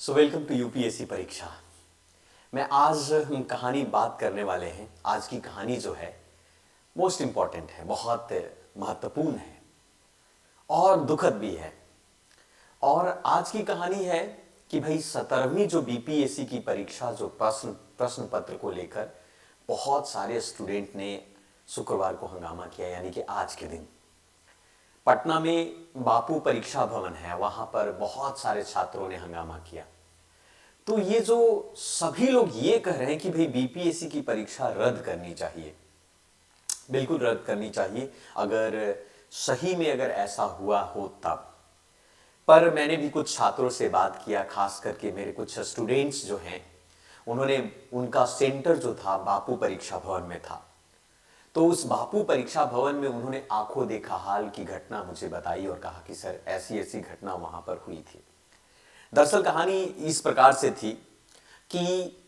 So welcome to UPSC परीक्षा। मैं आज हम कहानी बात करने वाले हैं। आज की कहानी जो है मोस्ट इम्पॉर्टेंट है, बहुत महत्वपूर्ण है और दुखद भी है। और आज की कहानी है कि भाई 17वीं जो बीपीएससी की परीक्षा जो प्रश्न पत्र को लेकर बहुत सारे स्टूडेंट ने शुक्रवार को हंगामा किया, यानी कि आज के दिन पटना में बापू परीक्षा भवन है, वहां पर बहुत सारे छात्रों ने हंगामा किया। तो ये जो सभी लोग ये कह रहे हैं कि भाई बीपीएससी की परीक्षा रद्द करनी चाहिए, बिल्कुल रद्द करनी चाहिए अगर सही में अगर ऐसा हुआ हो तब। पर मैंने भी कुछ छात्रों से बात किया, खास करके मेरे कुछ स्टूडेंट्स जो हैं, उन्होंने उनका सेंटर जो था बापू परीक्षा भवन में था। तो उस बापू परीक्षा भवन में उन्होंने आंखों देखा हाल की घटना मुझे बताई और कहा कि सर ऐसी ऐसी घटना वहां पर हुई थी। दरअसल कहानी इस प्रकार से थी कि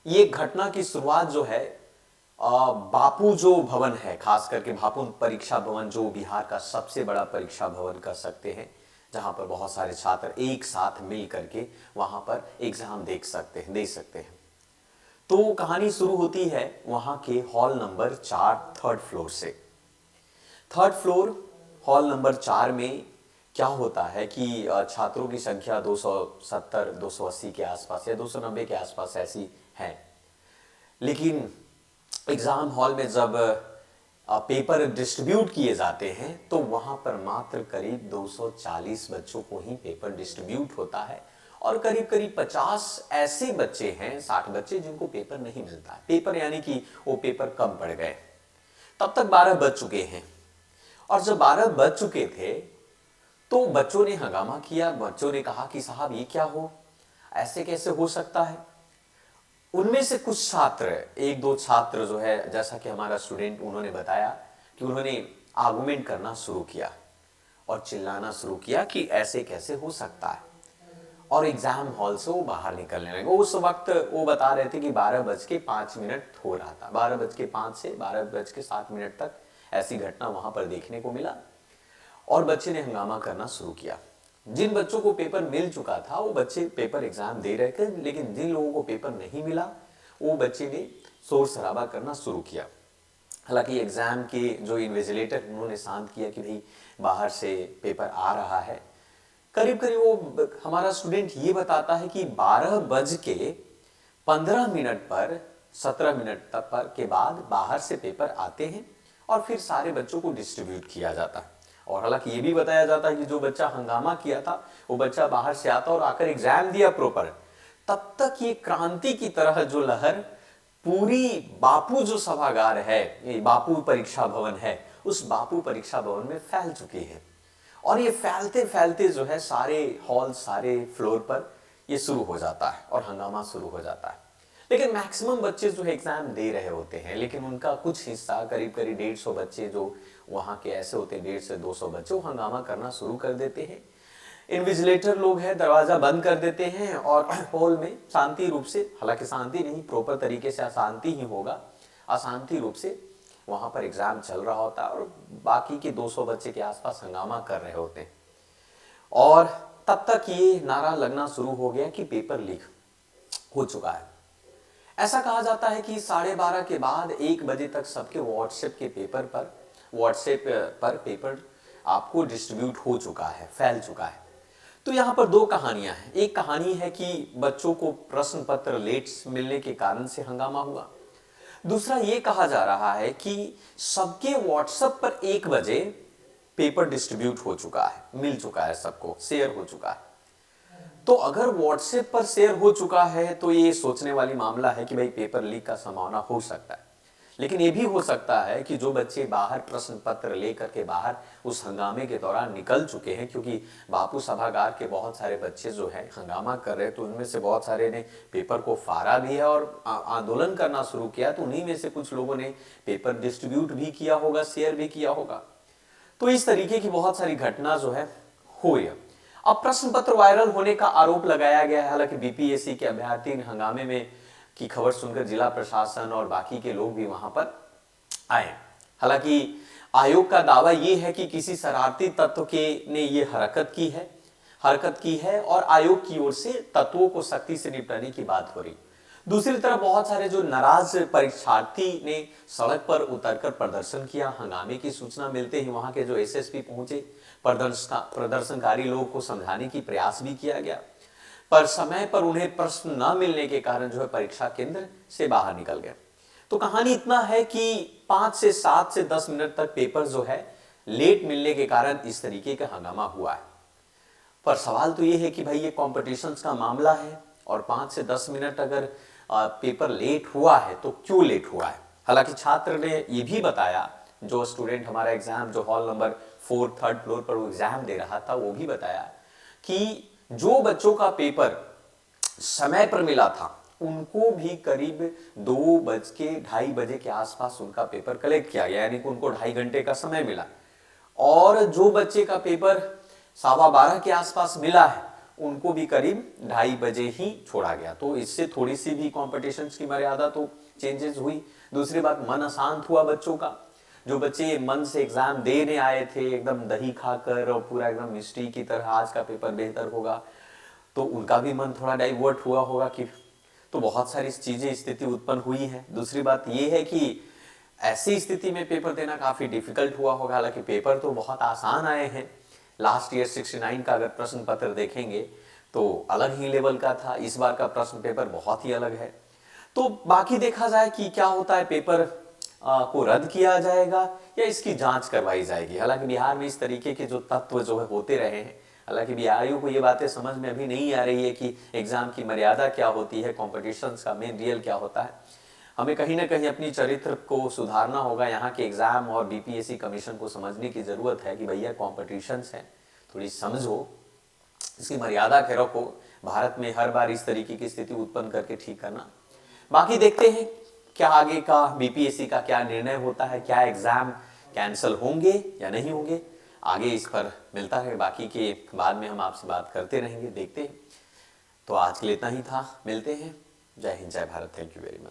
ये घटना की शुरुआत जो है बापू जो भवन है, खास करके बापू परीक्षा भवन जो बिहार का सबसे बड़ा परीक्षा भवन कर सकते हैं, जहां पर बहुत सारे छात्र एक साथ मिल करके वहां पर एग्जाम दे सकते हैं। तो कहानी शुरू होती है वहां के हॉल नंबर 4 थर्ड फ्लोर से। थर्ड फ्लोर हॉल नंबर 4 में क्या होता है कि छात्रों की संख्या 270 280 के आसपास या 290 के आसपास ऐसी है। लेकिन एग्जाम हॉल में जब पेपर डिस्ट्रीब्यूट किए जाते हैं तो वहां पर मात्र करीब 240 बच्चों को ही पेपर डिस्ट्रीब्यूट होता है और करीब करीब 50 ऐसे बच्चे हैं, 60 बच्चे जिनको पेपर नहीं मिलता है। पेपर यानी कि वो पेपर कम पड़ गए। तब तक 12 बज चुके हैं और जब 12 बज चुके थे तो बच्चों ने हंगामा किया। बच्चों ने कहा कि साहब ये क्या हो, ऐसे कैसे हो सकता है। उनमें से कुछ छात्र, एक दो छात्र जो है, जैसा कि हमारा स्टूडेंट, उन्होंने बताया कि उन्होंने आर्गुमेंट करना शुरू किया और चिल्लाना शुरू किया कि ऐसे कैसे हो सकता है, और एग्जाम हॉल से वो बाहर निकलने लगे। उस वक्त वो बता रहे थे कि 12:05 हो रहा था, 12:05 से 12:07 तक ऐसी घटना वहां पर देखने को मिला और बच्चे ने हंगामा करना शुरू किया। जिन बच्चों को पेपर मिल चुका था वो बच्चे पेपर एग्जाम दे रहे थे, लेकिन जिन लोगों को पेपर नहीं मिला वो बच्चे ने शोर शराबा करना शुरू किया। हालांकि एग्जाम के जो इन्विजिलेटर उन्होंने शांत किया कि भाई बाहर से पेपर आ रहा है। करीब करीब वो हमारा स्टूडेंट ये बताता है कि 12:15 पर 17 मिनट तक पर के बाद बाहर से पेपर आते हैं और फिर सारे बच्चों को डिस्ट्रीब्यूट किया जाता है। और हालांकि ये भी बताया जाता है कि जो बच्चा हंगामा किया था वो बच्चा बाहर से आता और आकर एग्जाम दिया प्रॉपर। तब तक ये क्रांति की तरह जो लहर पूरी बापू जो सभागार है, ये बापू परीक्षा भवन है, उस बापू परीक्षा भवन में फैल चुकी है। और ये फैलते फैलते जो है सारे हॉल, सारे फ्लोर पर ये शुरू हो जाता है और हंगामा शुरू हो जाता है। लेकिन मैक्सिमम बच्चे जो है एग्जाम दे रहे होते हैं, लेकिन उनका कुछ हिस्सा, करीब करीब 150 बच्चे जो वहां के ऐसे होते हैं, 150 से 200 बच्चे, वो हंगामा करना शुरू कर देते हैं। इन्विजिलेटर लोग हैं, दरवाजा बंद कर देते हैं और हॉल में शांति रूप से, हालांकि शांति नहीं, प्रॉपर तरीके से अशांति ही होगा, अशांति रूप से वहां पर एग्जाम चल रहा होता है और बाकी के 200 बच्चे के आसपास हंगामा कर रहे होते हैं। और तब तक ये नारा लगना शुरू हो गया कि पेपर लीक हो चुका है। ऐसा कहा जाता है कि 12:30 के बाद 1 बजे तक सबके व्हाट्सएप पर पेपर आपको डिस्ट्रीब्यूट हो चुका है, फैल चुका है। तो यहाँ पर दो कहानियां हैं। एक कहानी है कि बच्चों को प्रश्न पत्र लेट मिलने के कारण से हंगामा हुआ। दूसरा ये कहा जा रहा है कि सबके व्हाट्सएप पर 1 बजे पेपर डिस्ट्रीब्यूट हो चुका है, मिल चुका है, सबको शेयर हो चुका है। तो अगर व्हाट्सएप पर शेयर हो चुका है तो ये सोचने वाली मामला है कि भाई पेपर लीक का संभावना हो सकता है। लेकिन ये भी हो सकता है कि जो बच्चे बाहर प्रश्न पत्र लेकर के बाहर उस हंगामे के दौरान निकल चुके हैं, क्योंकि बापू सभागार के बहुत सारे बच्चे जो है हंगामा कर रहे हैं, तो उनमें से बहुत सारे ने पेपर को फाड़ा भी है और आंदोलन करना शुरू किया। तो उन्हीं में से कुछ लोगों ने पेपर डिस्ट्रीब्यूट भी किया होगा, शेयर भी किया होगा। तो इस तरीके की बहुत सारी घटना जो है हुई। अब प्रश्न पत्र वायरल होने का आरोप लगाया गया है। हालांकि बीपीएससी के अभ्यर्थी हंगामे में की खबर सुनकर जिला प्रशासन और बाकी के लोग भी वहां पर आए। हालांकि आयोग का दावा यह है कि किसी शरारती तत्व के ने यह हरकत की है हरकत की है और आयोग की ओर से तत्वों को सख्ती से निपटाने की बात हो रही। दूसरी तरफ बहुत सारे जो नाराज परीक्षार्थी ने सड़क पर उतरकर प्रदर्शन किया। हंगामे की सूचना मिलते ही वहां के जो एसएसपी पहुंचे, प्रदर्शनकारी लोगों को समझाने की प्रयास भी किया गया, पर समय पर उन्हें प्रश्न न मिलने के कारण जो है परीक्षा केंद्र से बाहर निकल गए। तो कहानी इतना है कि 5 से 7 से 10 मिनट तक पेपर जो है लेट मिलने के कारण इस तरीके का हंगामा हुआ है। पर सवाल तो ये है कि भाई ये कॉम्पिटिशन्स का मामला है और 5 से 10 मिनट अगर पेपर लेट हुआ है तो क्यों लेट हुआ है। हालांकि छात्र ने ये भी बताया, जो स्टूडेंट हमारा एग्जाम जो हॉल नंबर 4 थर्ड फ्लोर पर वो एग्जाम दे रहा था, वो भी बताया कि जो बच्चों का पेपर समय पर मिला था उनको भी करीब 2:02 बजे के आसपास उनका पेपर कलेक्ट किया गया, यानी कि उनको 2.5 घंटे का समय मिला। और जो बच्चे का पेपर 12:15 के आसपास मिला है उनको भी करीब 2:30 बजे ही छोड़ा गया। तो इससे थोड़ी सी भी कॉम्पिटिशन्स की मर्यादा तो चेंजेस हुई। दूसरी बात, मन अशांत हुआ बच्चों का। जो बच्चे मन से एग्जाम देने आए थे एकदम दही खाकर और पूरा एकदम मिस्ट्री की तरह आज का पेपर बेहतर होगा, तो उनका भी मन थोड़ा डाइवर्ट हुआ होगा कि, तो बहुत सारी चीजें स्थिति उत्पन्न हुई है। दूसरी बात यह है कि ऐसी स्थिति में पेपर देना काफी डिफिकल्ट हुआ होगा। हालांकि पेपर तो बहुत आसान आए हैं। लास्ट ईयर 69 का अगर प्रश्न पत्र देखेंगे तो अलग ही लेवल का था, इस बार का प्रश्न पेपर बहुत ही अलग है। तो बाकी देखा जाए कि क्या होता है, पेपर को रद्द किया जाएगा या इसकी जांच करवाई जाएगी। हालांकि बिहार में इस तरीके के जो तत्व जो है होते रहे हैं। हालांकि बिहारियों को ये बातें समझ में अभी नहीं आ रही है कि एग्जाम की मर्यादा क्या होती है, कॉम्पिटिशन का मेन रियल क्या होता है। हमें कहीं ना कहीं अपनी चरित्र को सुधारना होगा। यहाँ के एग्जाम और बीपीएससी कमीशन को समझने की जरूरत है कि भैया कॉम्पिटिशन्स है, थोड़ी समझो, इसकी मर्यादा के रखो। भारत में हर बार इस तरीके की स्थिति उत्पन्न करके ठीक करना। बाकी देखते हैं क्या आगे का बीपीएससी का क्या निर्णय होता है, क्या एग्जाम कैंसिल होंगे या नहीं होंगे। आगे इस पर मिलता है, बाकी के बाद में हम आपसे बात करते रहेंगे, देखते हैं। तो आज के लिए इतना ही था, मिलते हैं। जय हिंद, जय Bharat, thank you very much.